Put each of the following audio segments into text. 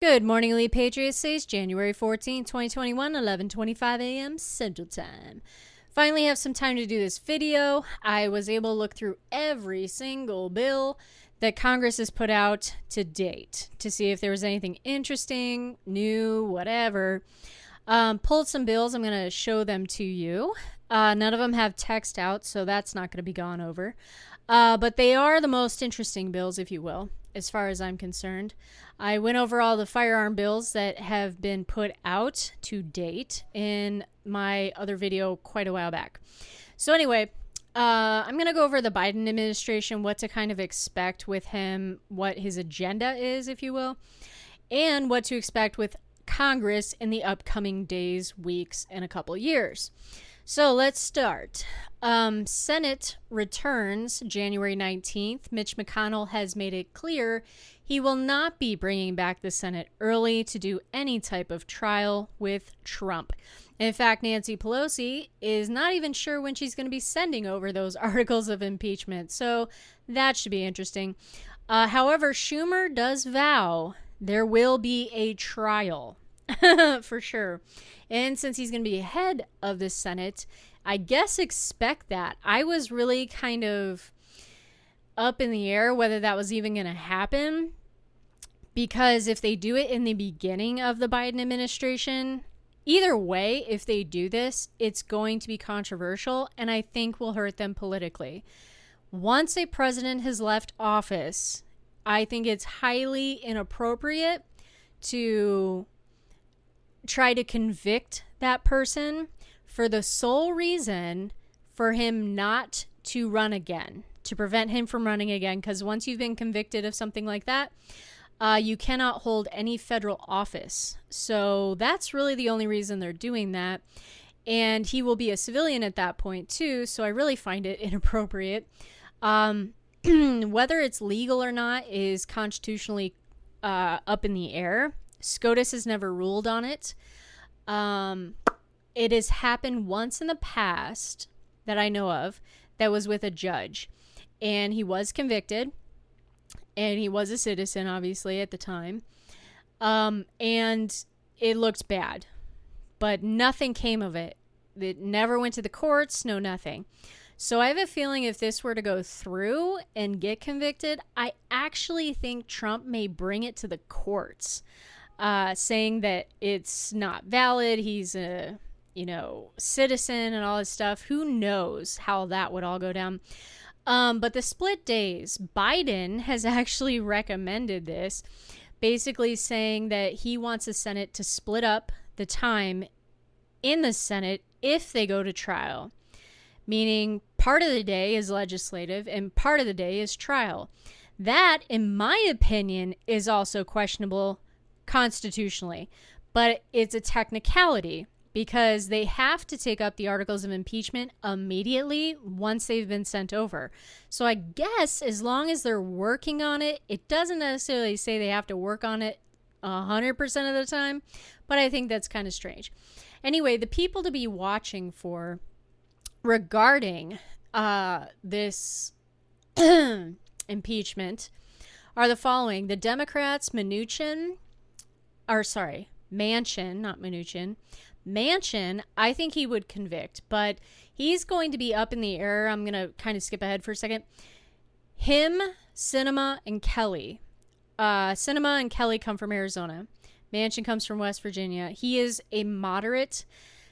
Good morning, Elite Patriots. Today's January 14th, 2021, 11:25 a.m. Central Time. Finally have some time to do this video. I was able to look through every single bill that Congress has put out to date to see if there was anything interesting, new, whatever. Pulled some bills. I'm going to show them to you. None of them have text out, so that's not going to be gone over. But they are the most interesting bills, if you will, as far as I'm concerned. I went over all the firearm bills that have been put out to date in my other video quite a while back. So anyway, I'm going to go over the Biden administration, what to kind of expect with him, what his agenda is, if you will, and what to expect with Congress in the upcoming days, weeks, and a couple years. So let's start. Senate returns January 19th. Mitch McConnell has made it clear he will not be bringing back the Senate early to do any type of trial with Trump. In fact, Nancy Pelosi is not even sure when she's going to be sending over those articles of impeachment. So that should be interesting. However, Schumer does vow there will be a trial for sure. And since he's going to be head of the Senate, I guess expect that. I was really kind of up in the air whether that was even going to happen, because if they do it in the beginning of the Biden administration, either way, if they do this, it's going to be controversial and I think will hurt them politically. Once a president has left office, I think it's highly inappropriate to try to convict that person for the sole reason for him not to run again, to prevent him from running again. Because once you've been convicted of something like that, you cannot hold any federal office. So that's really the only reason they're doing that. And he will be a civilian at that point too. So I really find it inappropriate. Whether it's legal or not is constitutionally up in the air. SCOTUS has never ruled on it. It has happened once in the past that I know of that was with a judge. And he was convicted. And he was a citizen, obviously, at the time. And it looked bad. But nothing came of it. It never went to the courts, no nothing. So I have a feeling if this were to go through and get convicted, I actually think Trump may bring it to the courts. Saying that it's not valid, he's a, citizen and all this stuff. Who knows how that would all go down. But the split days, Biden has actually recommended this, basically saying that he wants the Senate to split up the time in the Senate if they go to trial. Meaning part of the day is legislative and part of the day is trial. That, in my opinion, is also questionable constitutionally, but it's a technicality because they have to take up the articles of impeachment immediately once they've been sent over. So I guess as long as they're working on it, it doesn't necessarily say they have to work on it 100% of the time, but I think that's kind of strange. Anyway, the people to be watching for regarding this impeachment are the following. The Democrats, Manchin, not Mnuchin. Manchin, I think he would convict, but he's going to be up in the air. I'm going to kind of skip ahead for a second. Him, Sinema, and Kelly. Sinema and Kelly come from Arizona. Manchin comes from West Virginia. He is a moderate.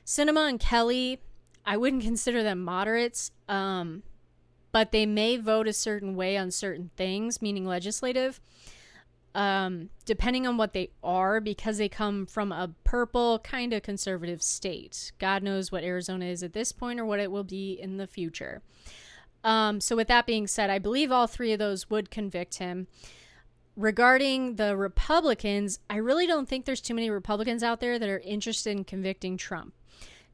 Sinema and Kelly, I wouldn't consider them moderates, but they may vote a certain way on certain things, meaning legislative. Depending on what they are, because they come from a purple kind of conservative state. God knows what Arizona is at this point or what it will be in the future. So with that being said, I believe all three of those would convict him. Regarding the Republicans, I really don't think there's too many Republicans out there that are interested in convicting Trump.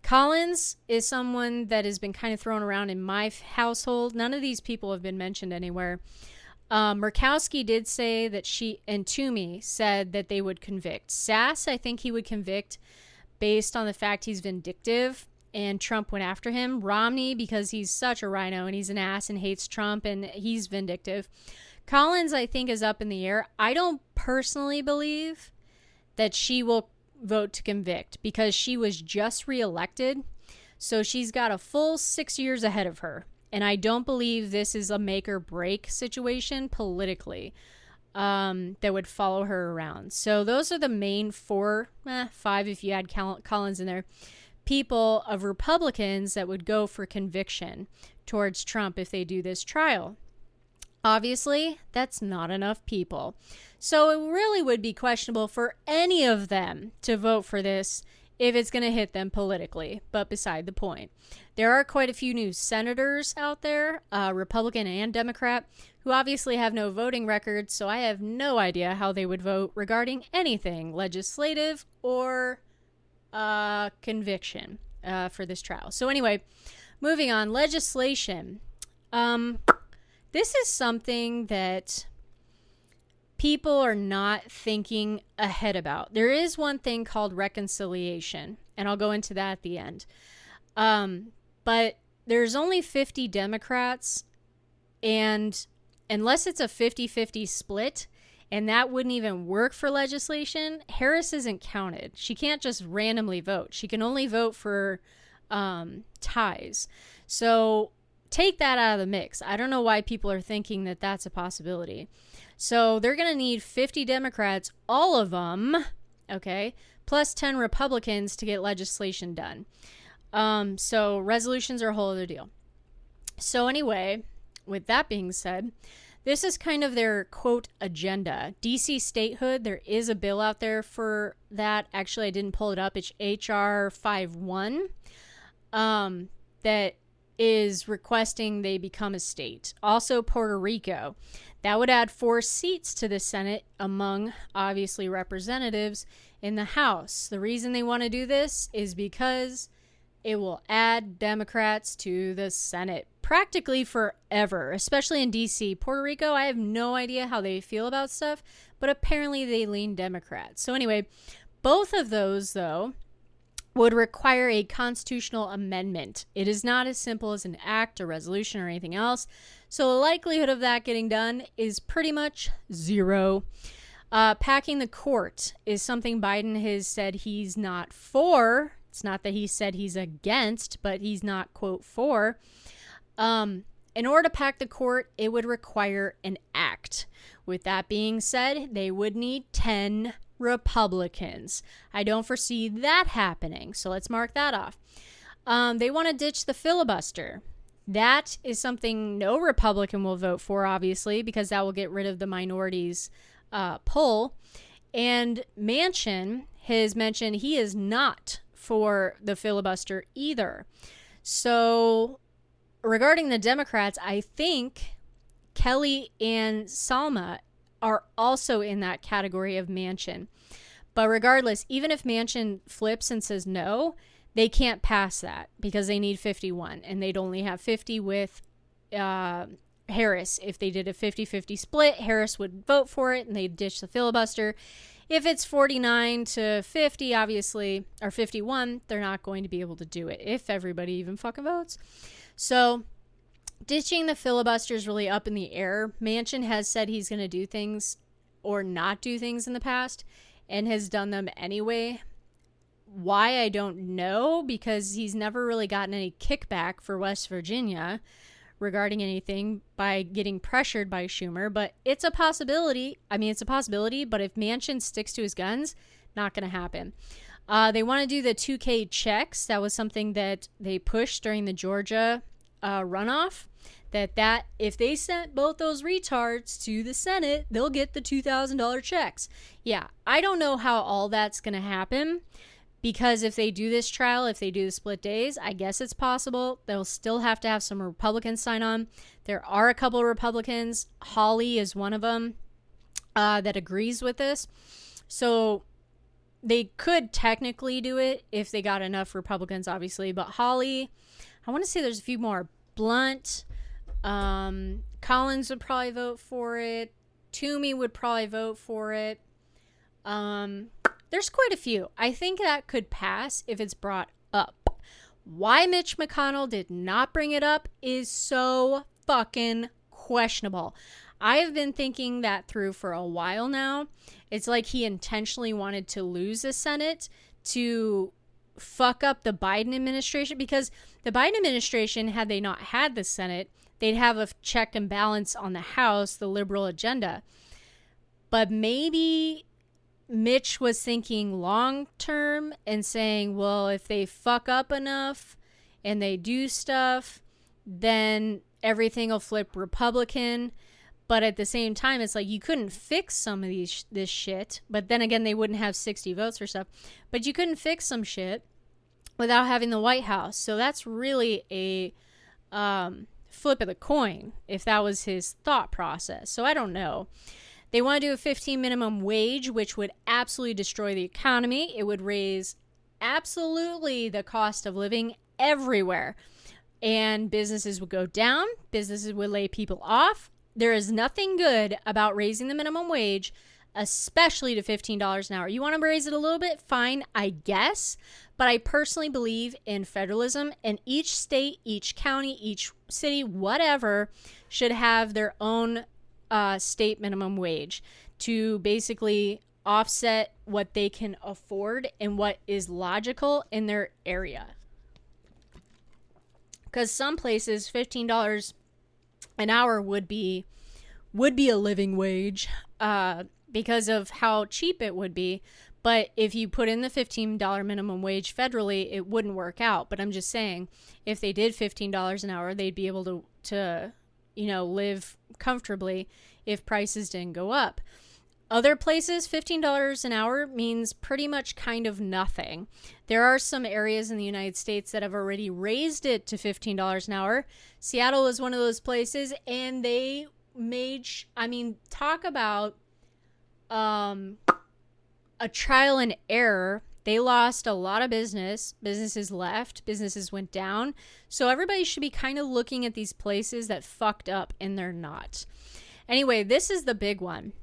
Collins is someone that has been kind of thrown around in my household. None of these people have been mentioned anywhere. Murkowski did say that she and Toomey said that they would convict. Sass, I think he would convict based on the fact he's vindictive and Trump went after him. Romney, because he's such a rhino and he's an ass and hates Trump and he's vindictive. Collins, I think, is up in the air. I don't personally believe that she will vote to convict because she was just reelected. So she's got a full 6 years ahead of her. And I don't believe this is a make or break situation politically that would follow her around. So those are the main 5 if you add Collins in there, people of Republicans that would go for conviction towards Trump if they do this trial. Obviously, that's not enough people. So it really would be questionable for any of them to vote for this if it's going to hit them politically. But beside the point, there are quite a few new senators out there, Republican and Democrat, who obviously have no voting records. So I have no idea how they would vote regarding anything legislative or conviction for this trial. So anyway, moving on, legislation. This is something that people are not thinking ahead about. There is one thing called reconciliation, and I'll go into that at the end. But there's only 50 Democrats, and unless it's a 50-50 split, and that wouldn't even work for legislation, Harris isn't counted. She can't just randomly vote. She can only vote for ties. So take that out of the mix. I don't know why people are thinking that that's a possibility. So they're going to need 50 Democrats, all of them, okay, plus 10 Republicans to get legislation done. So resolutions are a whole other deal. So anyway, with that being said, this is kind of their, quote, agenda. DC statehood, there is a bill out there for that. Actually, I didn't pull it up. It's HR 51 that is requesting they become a state. Also, Puerto Rico. That would add 4 seats to the Senate among, obviously, representatives in the House. The reason they want to do this is because it will add Democrats to the Senate practically forever, especially in D.C. Puerto Rico, I have no idea how they feel about stuff, but apparently they lean Democrat. So anyway, both of those, though, would require a constitutional amendment. It is not as simple as an act, a resolution, or anything else. So the likelihood of that getting done is pretty much zero. Packing the court is something Biden has said he's not for. It's not that he said he's against, but he's not, quote, for. In order to pack the court, it would require an act. With that being said, they would need 10 Republicans. I don't foresee that happening, so let's mark that off. They want to ditch the filibuster. That is something no Republican will vote for, obviously, because that will get rid of the minorities' pull. And Manchin has mentioned he is not for the filibuster either. So regarding the Democrats, I think Kelly and Salma are also in that category of Manchin. But regardless, even if Manchin flips and says no, they can't pass that because they need 51, and they'd only have 50 with Harris. If they did a 50-50 split, Harris would vote for it and they'd ditch the filibuster. If it's 49 to 50, obviously, or 51, they're not going to be able to do it if everybody even fucking votes. So ditching the filibuster is really up in the air. Manchin has said he's going to do things or not do things in the past and has done them anyway. Why, I don't know, because he's never really gotten any kickback for West Virginia regarding anything by getting pressured by Schumer, but it's a possibility. I mean, it's a possibility, but if Manchin sticks to his guns, not going to happen. They want to do the 2K checks. That was something that they pushed during the Georgia runoff, that if they sent both those retards to the Senate, they'll get the $2,000 checks. Yeah, I don't know how all that's going to happen. Because if they do this trial, if they do the split days, I guess it's possible. They'll still have to have some Republicans sign on. There are a couple of Republicans. Hawley is one of them that agrees with this. So they could technically do it if they got enough Republicans, obviously. But Hawley, I want to say there's a few more. Blunt, Collins would probably vote for it. Toomey would probably vote for it. There's quite a few. I think that could pass if it's brought up. Why Mitch McConnell did not bring it up is so fucking questionable. I have been thinking that through for a while now, It's like he intentionally wanted to lose the Senate to fuck up the Biden administration, because the Biden administration, had they not had the Senate, they'd have a check and balance on the House, the liberal agenda. But maybe Mitch was thinking long term and saying, well, if they fuck up enough and they do stuff, then everything will flip Republican. But at the same time, it's like you couldn't fix some of this shit. But then again, they wouldn't have 60 votes or stuff. But you couldn't fix some shit without having the White House. So that's really a flip of the coin, if that was his thought process. So I don't know. They want to do a 15 minimum wage, which would absolutely destroy the economy. It would raise absolutely the cost of living everywhere. And businesses would go down. Businesses would lay people off. There is nothing good about raising the minimum wage, especially to $15 an hour. You want to raise it a little bit? Fine, I guess. But I personally believe in federalism, and each state, each county, each city, whatever, should have their own state minimum wage to basically offset what they can afford and what is logical in their area. Because some places, $15 an hour would be a living wage because of how cheap it would be. But if you put in the $15 minimum wage federally, it wouldn't work out. But I'm just saying, if they did $15 an hour, they'd be able to live comfortably if prices didn't go up. Other places, $15 an hour means pretty much kind of nothing. There are some areas in the United States that have already raised it to $15 an hour. Seattle is one of those places, and they made, talk about a trial and error. They lost a lot of business. Businesses left. Businesses went down. So everybody should be kind of looking at these places that fucked up, and they're not. Anyway, this is the big one.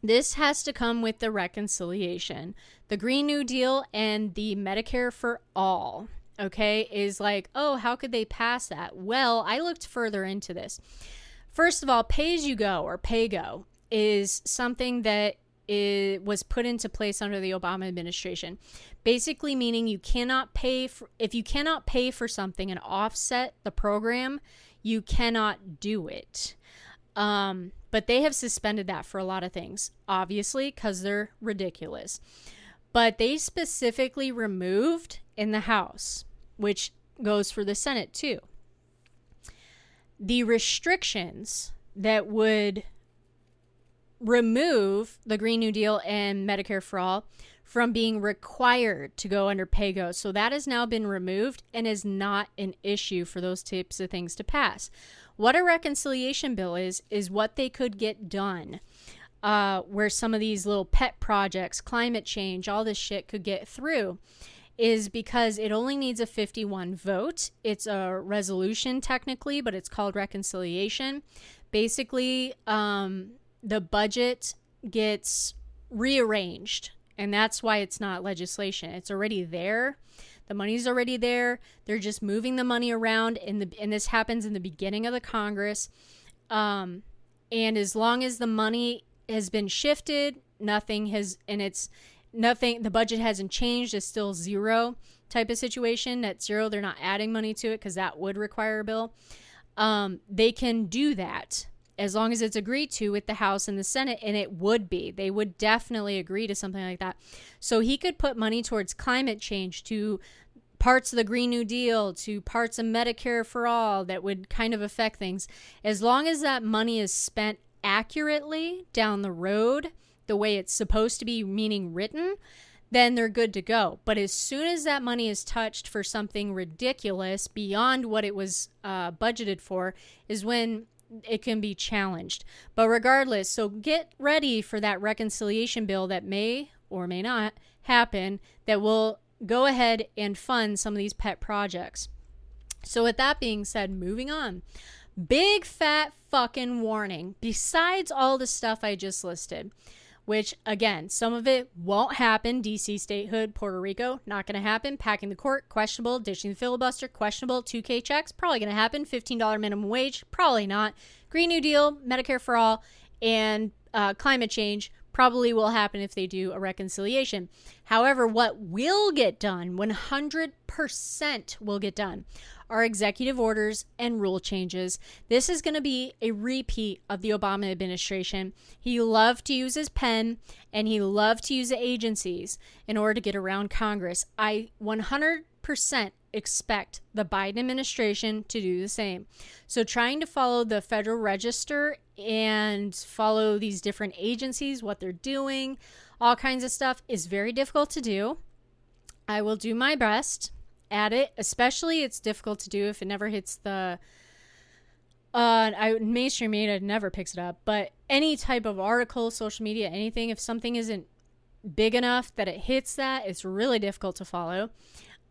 This has to come with the reconciliation. The Green New Deal and the Medicare for All, okay, is like, oh, how could they pass that? Well, I looked further into this. First of all, pay-as-you-go or pay-go is something that was put into place under the Obama administration. Basically meaning you cannot pay for, if you cannot pay for something and offset the program, you cannot do it. But they have suspended that for a lot of things, obviously, because they're ridiculous. But they specifically removed in the House, which goes for the Senate too, the restrictions that would remove the Green New Deal and Medicare for All from being required to go under pay-go. So that has now been removed and is not an issue for those types of things to pass. What a reconciliation bill is what they could get done, where some of these little pet projects, climate change, all this shit could get through, is because it only needs a 51 vote. It's a resolution technically, but it's called reconciliation. Basically, the budget gets rearranged, and that's why it's not legislation. It's already there. The money's already there. They're just moving the money around, and this happens in the beginning of the Congress. And as long as the money has been shifted, nothing has, and it's nothing, the budget hasn't changed, it's still zero type of situation. At zero, they're not adding money to it because that would require a bill. They can do that as long as it's agreed to with the House and the Senate, and it would be. They would definitely agree to something like that. So he could put money towards climate change, to parts of the Green New Deal, to parts of Medicare for All that would kind of affect things. As long as that money is spent accurately down the road, the way it's supposed to be, meaning written, then they're good to go. But as soon as that money is touched for something ridiculous beyond what it was budgeted for, is when it can be challenged. But regardless, so get ready for that reconciliation bill that may or may not happen, that will go ahead and fund some of these pet projects. So with that being said, moving on. Big fat fucking warning. Besides all the stuff I just listed, which again, some of it won't happen. DC statehood, Puerto Rico, not going to happen. Packing the court, questionable. Ditching the filibuster, questionable. 2K checks, probably going to happen. $15 minimum wage, probably not. Green New Deal, Medicare for All, and climate change, probably will happen if they do a reconciliation. However, what will get done, 100% will get done, are executive orders and rule changes. This is going to be a repeat of the Obama administration. He loved to use his pen and he loved to use the agencies in order to get around Congress. I 100% expect the Biden administration to do the same. So trying to follow the Federal Register and follow these different agencies, what they're doing, all kinds of stuff is very difficult to do. I will do my best at it. Especially it's difficult to do if it never hits the mainstream media never picks it up, but any type of article, social media, anything, if something isn't big enough that it hits that, it's really difficult to follow.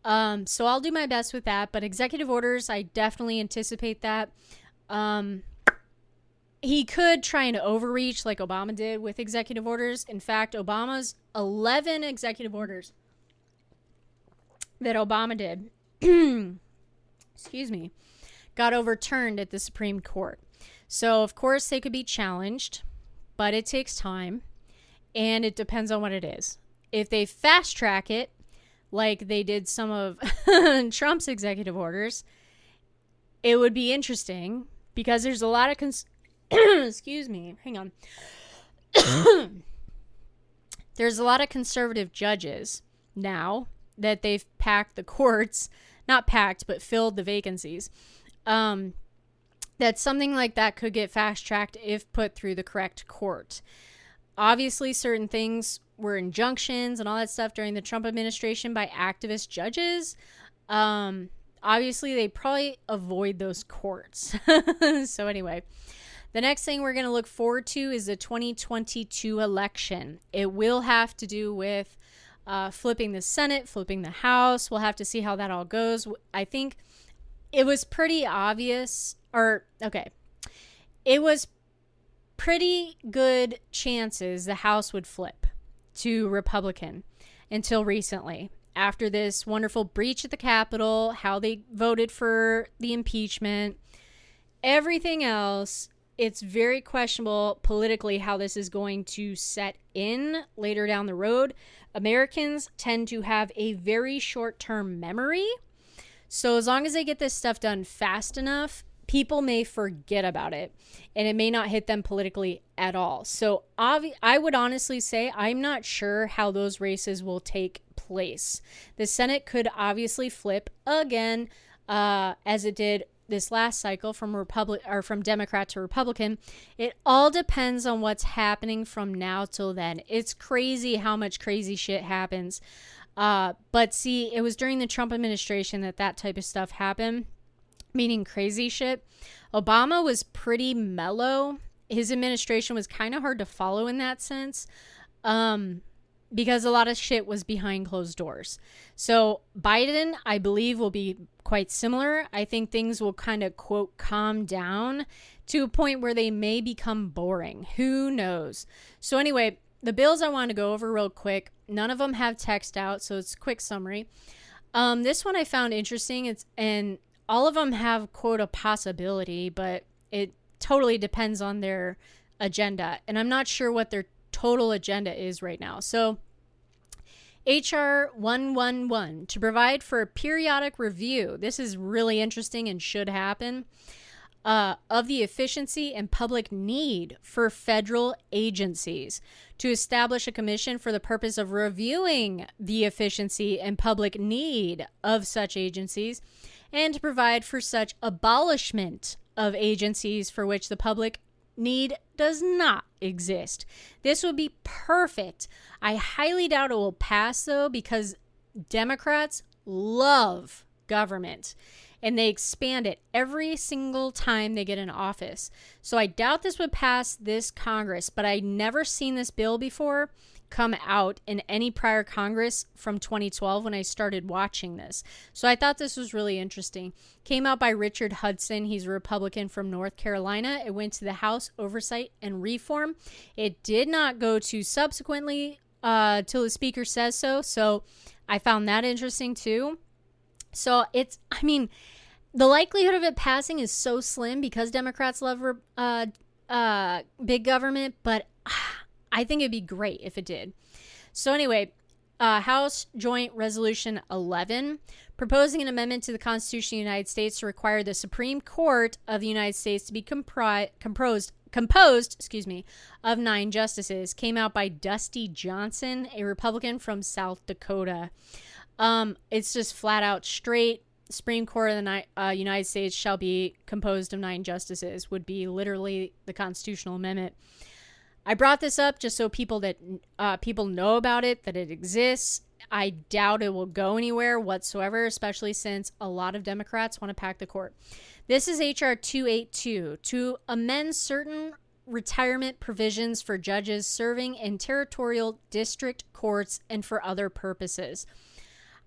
So I'll do my best with that, but executive orders, I definitely anticipate that. He could try and overreach like Obama did with executive orders. In fact, Obama's 11 executive orders that Obama did, excuse me, got overturned at the Supreme Court. So, of course, they could be challenged, but it takes time, and it depends on what it is. If they fast track it, like they did some of Trump's executive orders, it would be interesting because there's a lot of excuse me, hang on. There's a lot of conservative judges now that they've packed the courts, not packed, but filled the vacancies. That something like that could get fast-tracked if put through the correct court. Obviously, certain things were injunctions and all that stuff during the Trump administration by activist judges. Obviously, they probably avoid those courts. So anyway, the next thing we're going to look forward to is the 2022 election. It will have to do with flipping the Senate, flipping the House. We'll have to see how that all goes. I think it was pretty obvious, it was pretty good chances the House would flip to Republican until recently. After this wonderful breach at the Capitol, how they voted for the impeachment, everything else, it's very questionable politically how this is going to set in later down the road. Americans tend to have a very short-term memory. So as long as they get this stuff done fast enough, people may forget about it and it may not hit them politically at all. So I would honestly say I'm not sure how those races will take place. The Senate could obviously flip again, as it did this last cycle from Democrat to Republican. It all depends on what's happening from now till then. It's crazy how much crazy shit happens. But see, it was during the Trump administration that type of stuff happened, meaning crazy shit. Obama was pretty mellow. His administration was kind of hard to follow in that sense, because a lot of shit was behind closed doors. So Biden, I believe, will be quite similar. I think things will kind of, quote, calm down to a point where they may become boring. Who knows? So anyway, the bills I want to go over real quick, none of them have text out, so it's a quick summary. This one I found interesting. And all of them have, quote, a possibility, but it totally depends on their agenda. And I'm not sure what their total agenda is right now. So HR 111, to provide for a periodic review. This is really interesting and should happen. Of the efficiency and public need for federal agencies, to establish a commission for the purpose of reviewing the efficiency and public need of such agencies, and to provide for such abolishment of agencies for which the public need does not exist. This would be perfect. I highly doubt it will pass, though, because Democrats love government and they expand it every single time they get in office. So I doubt this would pass this Congress, but I'd never seen this bill before come out in any prior Congress from 2012 when I started watching this. So I thought this was really interesting. Came out by Richard Hudson. He's a Republican from North Carolina. It went to the House Oversight and Reform. It did not go to subsequently till the speaker says so. So I found that interesting too. So the likelihood of it passing is so slim because Democrats love big government, but I think it'd be great if it did. So anyway, House Joint Resolution 11, proposing an amendment to the Constitution of the United States to require the Supreme Court of the United States to be composed of 9 justices, came out by Dusty Johnson, a Republican from South Dakota. It's just flat out straight. Supreme Court of the United States shall be composed of 9 justices, would be literally the constitutional amendment. I brought this up just so people know about it, that it exists. I doubt it will go anywhere whatsoever, especially since a lot of Democrats want to pack the court. This is H.R. 282 to amend certain retirement provisions for judges serving in territorial district courts and for other purposes.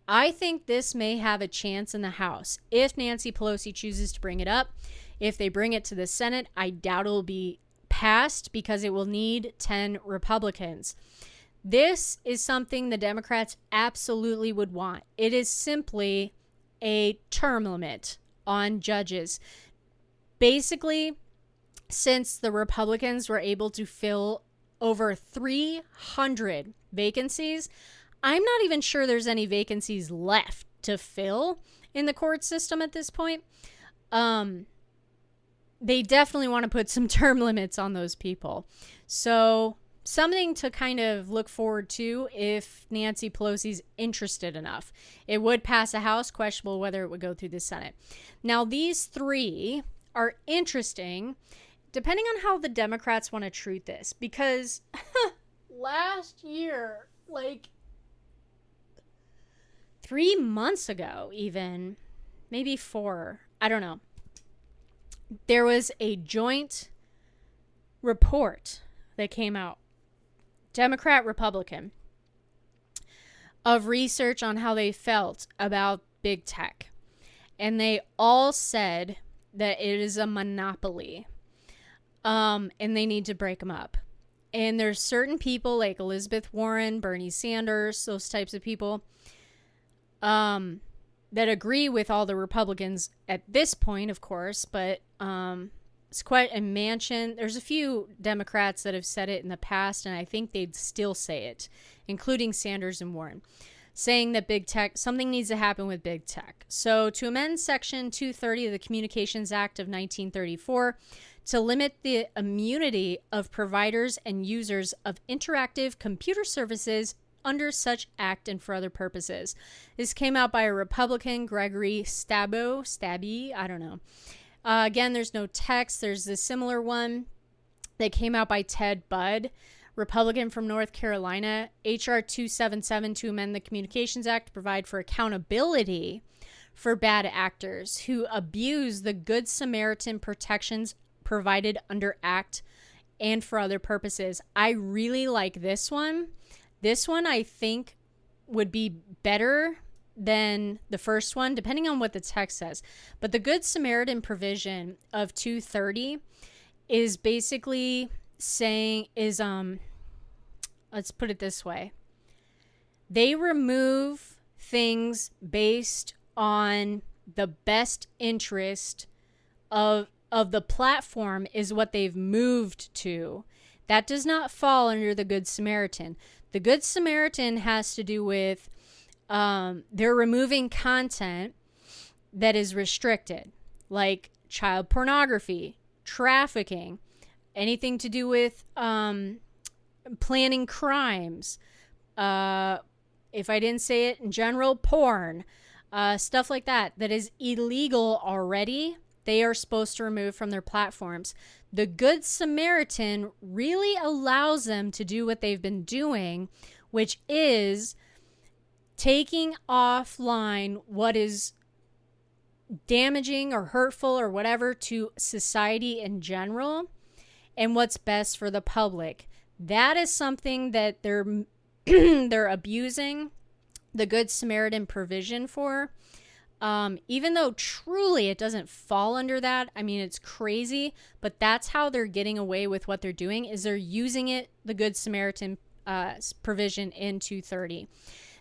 I think this may have a chance in the House if Nancy Pelosi chooses to bring it up. If they bring it to the Senate, I doubt it will be passed because it will need 10 Republicans. This is something the Democrats absolutely would want. It is simply a term limit on judges. Basically, since the Republicans were able to fill over 300 vacancies, I'm not even sure there's any vacancies left to fill in the court system at this point. They definitely want to put some term limits on those people. So something to kind of look forward to if Nancy Pelosi's interested enough. It would pass the House, questionable whether it would go through the Senate. Now, these 3 are interesting depending on how the Democrats want to treat this, because last year, like 3 months ago even, maybe 4, I don't know, there was a joint report that came out, Democrat, Republican, of research on how they felt about big tech. And they all said that it is a monopoly. And they need to break them up. And there's certain people like Elizabeth Warren, Bernie Sanders, those types of people, that agree with all the Republicans at this point, of course, but it's quite a Manchin. There's a few Democrats that have said it in the past, and I think they'd still say it, including Sanders and Warren, saying that big tech, something needs to happen with big tech. So to amend Section 230 of the Communications Act of 1934 to limit the immunity of providers and users of interactive computer services under such act and for other purposes. This came out by a Republican, Gregory Stabby, I don't know. Again, there's no text. There's a similar one that came out by Ted Budd, Republican from North Carolina, H.R. 277 to amend the Communications Act to provide for accountability for bad actors who abuse the Good Samaritan protections provided under Act and for other purposes. I really like this one. This one I think would be better than the first one, depending on what the text says. But the Good Samaritan provision of 230 is basically saying let's put it this way. They remove things based on the best interest of the platform is what they've moved to. That does not fall under the Good Samaritan. The Good Samaritan has to do with they're removing content that is restricted, like child pornography, trafficking, anything to do with planning crimes. If I didn't say it in general, porn, stuff like that is illegal already. They are supposed to remove from their platforms. The Good Samaritan really allows them to do what they've been doing, which is taking offline what is damaging or hurtful or whatever to society in general and what's best for the public. That is something that they're they're abusing the Good Samaritan provision for. Even though truly it doesn't fall under that. I mean, it's crazy, but that's how they're getting away with what they're doing, is they're using it, the Good Samaritan provision in 230.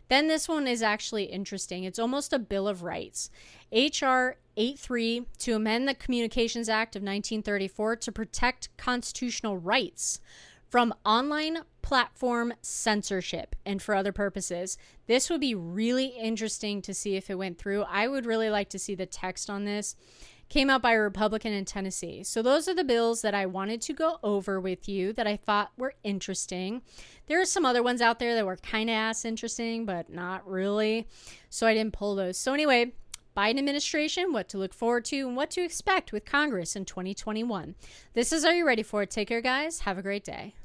Then this one is actually interesting. It's almost a Bill of Rights. H.R. 83 to amend the Communications Act of 1934 to protect constitutional rights from online platform censorship and for other purposes. This would be really interesting to see if it went through. I would really like to see the text on this. Came out by a Republican in Tennessee. So those are the bills that I wanted to go over with you that I thought were interesting. There are some other ones out there that were kind of ass interesting, but not really. So I didn't pull those. So anyway, Biden administration, what to look forward to and what to expect with Congress in 2021. This is Are You Ready For It? Take care, guys. Have a great day.